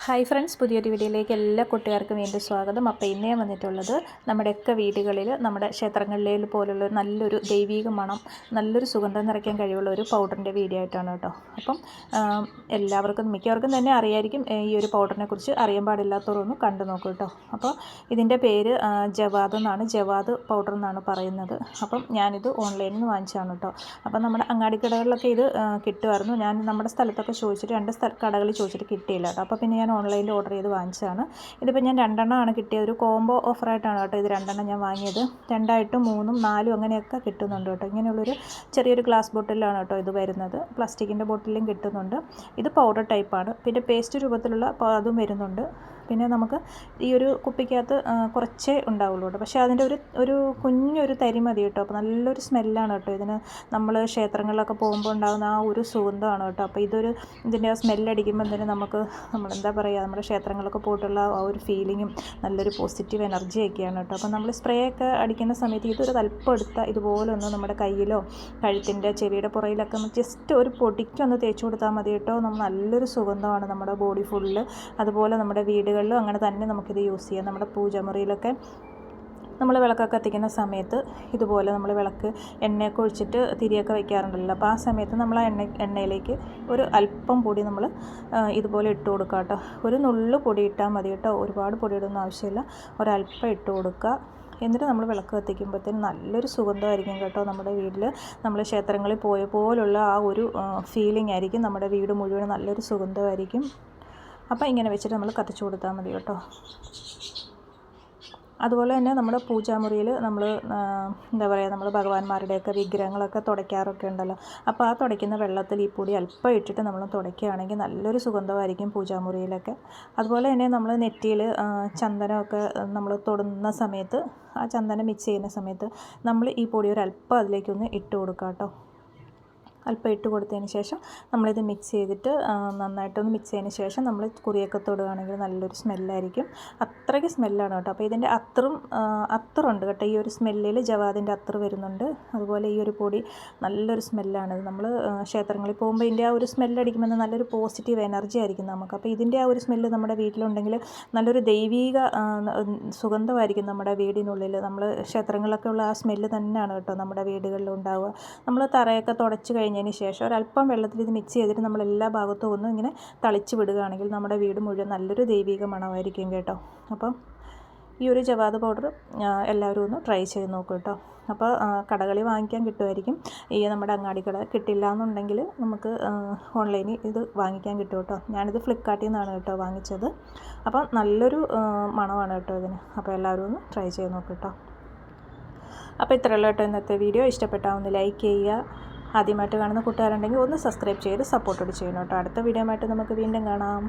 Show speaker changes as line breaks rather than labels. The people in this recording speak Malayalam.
ഹായ് ഫ്രണ്ട്സ്, പുതിയൊരു വീഡിയോയിലേക്ക് എല്ലാ കുട്ടികൾക്കും വീണ്ടും സ്വാഗതം. അപ്പോൾ ഇന്നേ വന്നിട്ടുള്ളത് നമ്മുടെയൊക്കെ വീടുകളിൽ, നമ്മുടെ ക്ഷേത്രങ്ങളിലേൽ പോലുള്ള നല്ലൊരു ദൈവീക മണം, നല്ലൊരു സുഗന്ധം നിറയ്ക്കാൻ കഴിവുള്ള ഒരു പൗഡറിൻ്റെ വീഡിയോ ആയിട്ടാണ് കേട്ടോ. അപ്പം എല്ലാവർക്കും മിക്കവർക്കും തന്നെ അറിയായിരിക്കും ഈ ഒരു പൗഡറിനെ കുറിച്ച്. അറിയാൻ പാടില്ലാത്തവരൊന്നും കണ്ടു നോക്കൂ കേട്ടോ. അപ്പോൾ ഇതിൻ്റെ പേര് ജവാദ് എന്നാണ്, ജവാദ് പൗഡർ എന്നാണ് പറയുന്നത്. അപ്പം ഞാനിത് ഓൺലൈനിൽ നിന്ന് വാങ്ങിച്ചതാണ് കേട്ടോ. അപ്പം നമ്മുടെ അങ്ങാടിക്കടകളിലൊക്കെ ഇത് കിട്ടുമായിരുന്നു. ഞാൻ നമ്മുടെ സ്ഥലത്തൊക്കെ ചോദിച്ചിട്ട് 2 കടകളിൽ ചോദിച്ചിട്ട് കിട്ടിയില്ല കേട്ടോ. അപ്പോൾ പിന്നെ ഞാൻ ഓൺലൈനിൽ ഓർഡർ ചെയ്ത് വാങ്ങിച്ചതാണ്. ഇതിപ്പോൾ ഞാൻ 2 കിട്ടിയത്. ഒരു കോംബോ ഓഫറായിട്ടാണ് കേട്ടോ ഇത് 2 ഞാൻ വാങ്ങിയത്. 2ആയിട്ടും 3ഉം 4ഉം അങ്ങനെയൊക്കെ കിട്ടുന്നുണ്ട് കേട്ടോ. ഇങ്ങനെയുള്ളൊരു ചെറിയൊരു ഗ്ലാസ് ബോട്ടിലാണ് കേട്ടോ ഇത് വരുന്നത്. പ്ലാസ്റ്റിക്കിൻ്റെ ബോട്ടിലും കിട്ടുന്നുണ്ട്. ഇത് പൗഡർ ടൈപ്പാണ്. പിന്നെ പേസ്റ്റ് രൂപത്തിലുള്ള അതും വരുന്നുണ്ട്. പിന്നെ നമുക്ക് ഈ ഒരു കുപ്പിക്കകത്ത് കുറച്ചേ ഉണ്ടാവുള്ളൂ കേട്ടോ. പക്ഷേ അതിൻ്റെ ഒരു കുഞ്ഞൊരു തരി മതി കേട്ടോ. അപ്പോൾ നല്ലൊരു സ്മെല്ലാണ് കേട്ടോ ഇതിന്. നമ്മൾ ക്ഷേത്രങ്ങളിലൊക്കെ പോകുമ്പോൾ ഉണ്ടാകുന്ന ആ ഒരു സുഗന്ധമാണ് കേട്ടോ. അപ്പോൾ ഇതിൻ്റെ ആ സ്മെല്ലടിക്കുമ്പോൾ തന്നെ നമ്മളെന്താ പറയുക, നമ്മുടെ ക്ഷേത്രങ്ങളിലൊക്കെ പോയിട്ടുള്ള ആ ഒരു ഫീലിങ്ങും നല്ലൊരു പോസിറ്റീവ് എനർജിയൊക്കെയാണ് കേട്ടോ. അപ്പോൾ നമ്മൾ സ്പ്രേ ഒക്കെ അടിക്കുന്ന സമയത്ത് ഇതൊരു അല്പം എടുത്താൽ ഇതുപോലെ ഒന്ന് നമ്മുടെ കയ്യിലോ കഴുത്തിൻ്റെ ചെവിയുടെ പുറയിലൊക്കെ ജസ്റ്റ് ഒരു പൊടിക്കൊന്ന് തേച്ച് കൊടുത്താൽ മതി കേട്ടോ. നല്ലൊരു സുഗന്ധമാണ് നമ്മുടെ ബോഡി ഫുള്ള്. അതുപോലെ നമ്മുടെ വീടുകളിലും അങ്ങനെ തന്നെ നമുക്കിത് യൂസ് ചെയ്യാം. നമ്മുടെ പൂജാമുറിയിലൊക്കെ നമ്മൾ വിളക്കൊക്കെ കത്തിക്കുന്ന സമയത്ത് ഇതുപോലെ നമ്മൾ വിളക്ക് എണ്ണയൊക്കെ ഒഴിച്ചിട്ട് തിരിയൊക്കെ വയ്ക്കാറുണ്ടല്ലോ. അപ്പോൾ ആ സമയത്ത് നമ്മൾ ആ എണ്ണയിലേക്ക് ഒരു അല്പം പൊടി നമ്മൾ ഇതുപോലെ ഇട്ട് കൊടുക്കുക കേട്ടോ. ഒരു നുള്ളു പൊടി ഇട്ടാൽ മതി കേട്ടോ. ഒരുപാട് പൊടി ഇടുന്ന ആവശ്യമില്ല. ഒരല്പം ഇട്ട് കൊടുക്കുക. എന്നിട്ട് നമ്മൾ വിളക്ക് കത്തിക്കുമ്പോഴത്തേനും നല്ലൊരു സുഗന്ധമായിരിക്കും കേട്ടോ. നമ്മുടെ വീട്ടിൽ നമ്മൾ ക്ഷേത്രങ്ങളിൽ പോയ പോലുള്ള ആ ഒരു ഫീലിംഗ് ആയിരിക്കും. നമ്മുടെ വീട് മുഴുവൻ നല്ലൊരു സുഗന്ധമായിരിക്കും. അപ്പോൾ ഇങ്ങനെ വെച്ചിട്ട് നമ്മൾ കത്തിച്ചു കൊടുത്താൽ മതി കേട്ടോ. അതുപോലെ തന്നെ നമ്മുടെ പൂജാമുറിയിൽ നമ്മൾ എന്താ പറയുക, നമ്മൾ ഭഗവാന്മാരുടെയൊക്കെ വിഗ്രഹങ്ങളൊക്കെ തുടയ്ക്കാറൊക്കെ ഉണ്ടല്ലോ. അപ്പോൾ ആ തുടയ്ക്കുന്ന വെള്ളത്തിൽ ഈ പൊടി അല്പം ഇട്ടിട്ട് നമ്മൾ തുടയ്ക്കുകയാണെങ്കിൽ നല്ലൊരു സുഗന്ധമായിരിക്കും പൂജാമുറിയിലൊക്കെ. അതുപോലെ തന്നെ നമ്മൾ നെറ്റിയിൽ ചന്ദനമൊക്കെ നമ്മൾ തൊടുന്ന സമയത്ത്, ആ ചന്ദനം മിക്സ് ചെയ്യുന്ന സമയത്ത് നമ്മൾ ഈ പൊടി ഒരല്പം അതിലേക്കൊന്ന് ഇട്ട് കൊടുക്കുക കേട്ടോ. അല്പം ഇട്ട് കൊടുത്തതിന് ശേഷം നമ്മളിത് മിക്സ് ചെയ്തിട്ട് നന്നായിട്ടൊന്ന് മിക്സ് ചെയ്തതിന് ശേഷം നമ്മൾ കുറിയൊക്കെ തൊടുകയാണെങ്കിൽ നല്ലൊരു സ്മെല്ലായിരിക്കും. അത്രയ്ക്ക് സ്മെല്ലാണ് കേട്ടോ. അപ്പോൾ ഇതിൻ്റെ അത്തറുണ്ട് കേട്ടോ. ഈ ഒരു സ്മെല്ലിൽ ജവാദിൻ്റെ അത്തർ വരുന്നുണ്ട്. അതുപോലെ ഈ ഒരു പൊടി നല്ലൊരു സ്മെല്ലാണിത്. നമ്മൾ ക്ഷേത്രങ്ങളിൽ പോകുമ്പോൾ ഇതിൻ്റെ ആ ഒരു സ്മെല്ലടിക്കുമ്പോൾ നല്ലൊരു പോസിറ്റീവ് എനർജി ആയിരിക്കും നമുക്ക്. അപ്പോൾ ഇതിൻ്റെ ആ ഒരു സ്മെല്ല് നമ്മുടെ വീട്ടിലുണ്ടെങ്കിൽ നല്ലൊരു ദൈവീക സുഗന്ധമായിരിക്കും നമ്മുടെ വീടിനുള്ളിൽ. നമ്മൾ ക്ഷേത്രങ്ങളിലൊക്കെ ഉള്ള ആ സ്മെല്ല് തന്നെയാണ് കേട്ടോ നമ്മുടെ വീടുകളിലുണ്ടാവുക. നമ്മൾ തറയൊക്കെ തുടച്ച് കഴിഞ്ഞതിന് ശേഷം ഒരല്പം വെള്ളത്തിൽ ഇത് മിക്സ് ചെയ്തിട്ട് നമ്മൾ എല്ലാ ഭാഗത്തും ഒന്ന് ഇങ്ങനെ തളിച്ച് വിടുകയാണെങ്കിൽ നമ്മുടെ വീട് മുഴുവൻ നല്ലൊരു ദൈവിക മണമായിരിക്കും കേട്ടോ. അപ്പം ഈ ഒരു ജവാദ് പൗഡർ എല്ലാവരും ഒന്ന് ട്രൈ ചെയ്ത് നോക്കൂ കേട്ടോ. അപ്പോൾ കടകളിൽ വാങ്ങിക്കാൻ കിട്ടുമായിരിക്കും. ഈ നമ്മുടെ അങ്ങാടിക്കട കിട്ടില്ല എന്നുണ്ടെങ്കിൽ നമുക്ക് ഓൺലൈനിൽ ഇത് വാങ്ങിക്കാൻ കിട്ടും കേട്ടോ. ഞാനിത് ഫ്ലിപ്കാർട്ടിൽ നിന്നാണ് കേട്ടോ വാങ്ങിച്ചത്. അപ്പോൾ നല്ലൊരു മണമാണ് കേട്ടോ ഇതിന്. അപ്പോൾ എല്ലാവരും ഒന്ന് ട്രൈ ചെയ്ത് നോക്കൂ കേട്ടോ. അപ്പോൾ ഇത്രയുള്ള കേട്ടോ ഇന്നത്തെ വീഡിയോ. ഇഷ്ടപ്പെട്ടാൽ ഒന്ന് ലൈക്ക് ചെയ്യുക. ആദ്യമായിട്ട് കാണുന്ന കൂട്ടുകാരുണ്ടെങ്കിൽ ഒന്ന് സബ്സ്ക്രൈബ് ചെയ്ത് സപ്പോർട്ടോട് ചെയ്യണം കേട്ടോ. അടുത്ത വീഡിയോ ആയിട്ട് നമുക്ക് വീണ്ടും കാണാം.